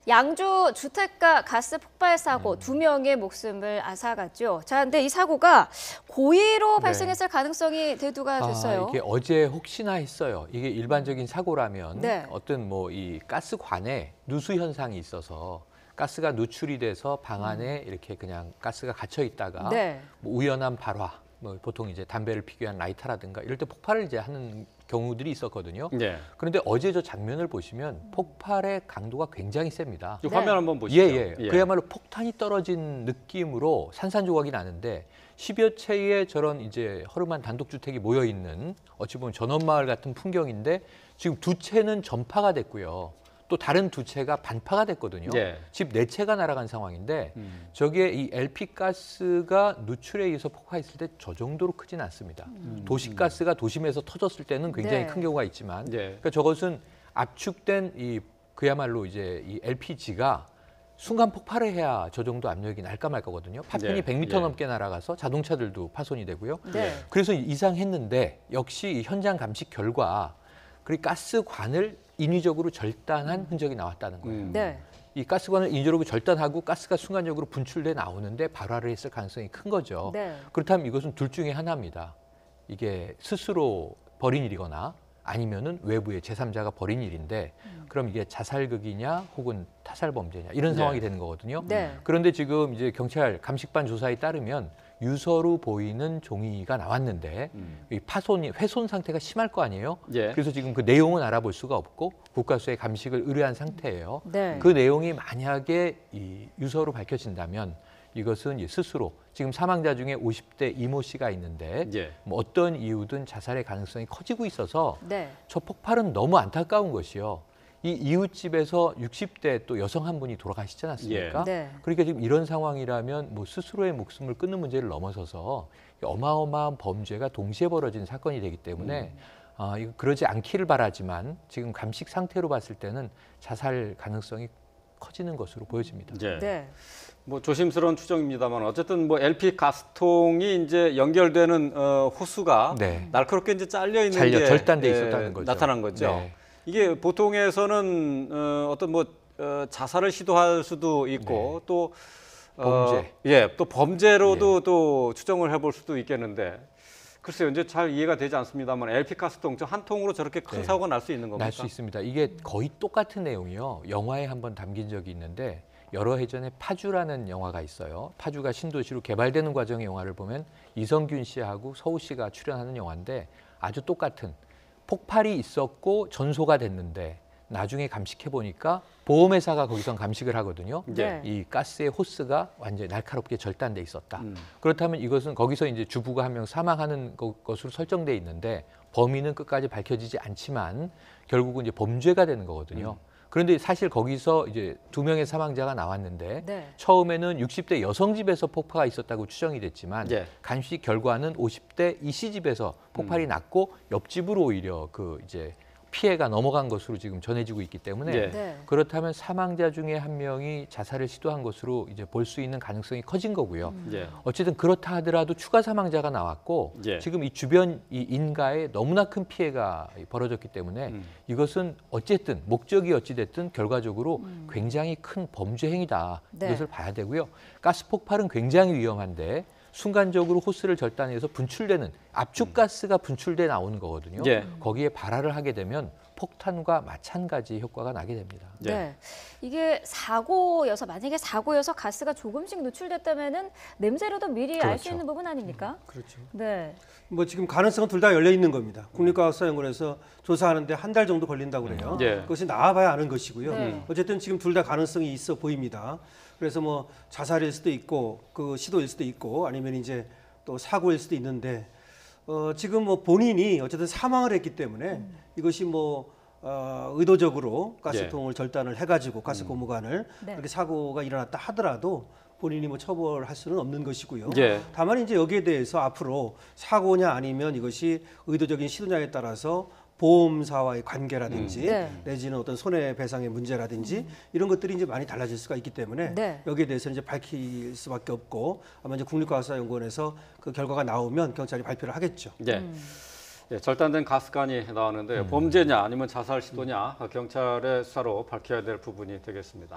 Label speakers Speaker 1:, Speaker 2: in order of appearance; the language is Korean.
Speaker 1: 양주 주택가 가스 폭발 사고 2명의 목숨을 앗아갔죠. 자, 근데 이 사고가 고의로 발생했을 가능성이 대두가 됐어요.
Speaker 2: 이게 어제 혹시나 했어요. 이게 일반적인 사고라면 어떤 뭐 이 가스관에 누수 현상이 있어서 가스가 누출이 돼서 방 안에 이렇게 그냥 가스가 갇혀 있다가 뭐 우연한 발화, 뭐 보통 이제 담배를 피기 위한 라이터라든가 이럴 때 폭발을 이제 하는 경우들이 있었거든요. 그런데 어제 저 장면을 보시면 폭발의 강도가 굉장히 셉니다.
Speaker 3: 화면 한번 보시죠.
Speaker 2: 그야말로 폭탄이 떨어진 느낌으로 산산조각이 나는데 10여 채의 저런 이제 허름한 단독주택이 모여 있는 어찌 보면 전원마을 같은 풍경인데 지금 2채는 전파가 됐고요. 또 다른 2채가 반파가 됐거든요. 집 4채가 날아간 상황인데 저게 이 LP 가스가 누출에 의해서 폭파했을 때 저 정도로 크진 않습니다. 도시가스가 도심에서 터졌을 때는 굉장히 큰 경우가 있지만 그러니까 저것은 압축된 이 그야말로 이제 이 LPG가 순간 폭발을 해야 저 정도 압력이 날까 말 거거든요. 파편이 100m 넘게 날아가서 자동차들도 파손이 되고요. 그래서 이상했는데 역시 이 현장 감식 결과 그리고 가스관을 인위적으로 절단한 흔적이 나왔다는 거예요. 이 가스관을 인위적으로 절단하고 가스가 순간적으로 분출돼 나오는데 발화를 했을 가능성이 큰 거죠. 그렇다면 이것은 둘 중에 하나입니다. 이게 스스로 벌인 일이거나 아니면은 외부의 제3자가 벌인 일인데 그럼 이게 자살극이냐 혹은 타살범죄냐 이런 상황이 되는 거거든요. 그런데 지금 이제 경찰 감식반 조사에 따르면 유서로 보이는 종이가 나왔는데 이 파손이 훼손 상태가 심할 거 아니에요. 그래서 지금 그 내용은 알아볼 수가 없고 국가수의 감식을 의뢰한 상태예요. 그 내용이 만약에 이 유서로 밝혀진다면 이것은 스스로 지금 사망자 중에 50대 이모 씨가 있는데 뭐 어떤 이유든 자살의 가능성이 커지고 있어서 저 폭발은 너무 안타까운 것이요. 이 이웃집에서 60대 또 여성 한 분이 돌아가시지 않았습니까? 그러니까 지금 이런 상황이라면 뭐 스스로의 목숨을 끊는 문제를 넘어서서 어마어마한 범죄가 동시에 벌어진 사건이 되기 때문에 이거 그러지 않기를 바라지만 지금 감식 상태로 봤을 때는 자살 가능성이 커지는 것으로 보여집니다.
Speaker 3: 뭐 조심스러운 추정입니다만 어쨌든 뭐 LP 가스통이 이제 연결되는 호수가 날카롭게 이제 잘려 있는 게
Speaker 2: 절단돼 있었다는 거죠.
Speaker 3: 나타난 거죠. 이게 보통에서는 어떤 뭐 자살을 시도할 수도 있고 또 범죄, 또 범죄로도 또 추정을 해볼 수도 있겠는데 글쎄요, 이제 잘 이해가 되지 않습니다만 LP 가스통 한 통으로 저렇게 큰 사고가 날 수 있는 겁니까?
Speaker 2: 날 수 있습니다. 이게 거의 똑같은 내용이요. 영화에 한번 담긴 적이 있는데 여러 해 전에 파주라는 영화가 있어요. 파주가 신도시로 개발되는 과정의 영화를 보면 이성균 씨하고 서우 씨가 출연하는 영화인데 아주 똑같은 폭발이 있었고 전소가 됐는데 나중에 감식해 보니까 보험회사가 거기서 감식을 하거든요. 이 가스의 호스가 완전히 날카롭게 절단돼 있었다. 그렇다면 이것은 거기서 이제 주부가 한 명 사망하는 것으로 설정돼 있는데 범인은 끝까지 밝혀지지 않지만 결국은 이제 범죄가 되는 거거든요. 그런데 사실 거기서 이제 2명의 사망자가 나왔는데 처음에는 60대 여성 집에서 폭파가 있었다고 추정이 됐지만 감식 결과는 50대 이 씨 집에서 폭발이 났고 옆집으로 오히려 그 이제 피해가 넘어간 것으로 지금 전해지고 있기 때문에 그렇다면 사망자 중에 한 명이 자살을 시도한 것으로 이제 볼 수 있는 가능성이 커진 거고요. 어쨌든 그렇다 하더라도 추가 사망자가 나왔고 지금 이 주변 이 인가에 너무나 큰 피해가 벌어졌기 때문에 이것은 어쨌든 목적이 어찌됐든 결과적으로 굉장히 큰 범죄 행위다. 이것을 봐야 되고요. 가스 폭발은 굉장히 위험한데 순간적으로 호스를 절단해서 분출되는 압축가스가 분출돼 나오는 거거든요. 거기에 발화를 하게 되면 폭탄과 마찬가지 효과가 나게 됩니다.
Speaker 1: 이게 만약에 사고여서 가스가 조금씩 누출됐다면은 냄새로도 미리 알 수 있는 부분 아닙니까?
Speaker 4: 뭐 지금 가능성은 둘 다 열려 있는 겁니다. 국립과학수사연구원에서 조사하는데 한 달 정도 걸린다고 그래요. 그것이 나와봐야 아는 것이고요. 어쨌든 지금 둘 다 가능성이 있어 보입니다. 그래서 뭐 자살일 수도 있고 그 시도일 수도 있고 아니면 이제 또 사고일 수도 있는데 지금 뭐 본인이 어쨌든 사망을 했기 때문에 이것이 뭐 의도적으로 가스통을 절단을 해가지고 가스 고무관을 그렇게 사고가 일어났다 하더라도 본인이 뭐 처벌할 수는 없는 것이고요. 다만 이제 여기에 대해서 앞으로 사고냐 아니면 이것이 의도적인 시도냐에 따라서 보험사와의 관계라든지 내지는 어떤 손해배상의 문제라든지 이런 것들이 이제 많이 달라질 수가 있기 때문에 여기에 대해서는 이제 밝힐 수밖에 없고 아마 이제 국립과학수사연구원에서 그 결과가 나오면 경찰이 발표를 하겠죠.
Speaker 3: 절단된 가스관이 나왔는데 범죄냐 아니면 자살 시도냐 경찰의 수사로 밝혀야 될 부분이 되겠습니다.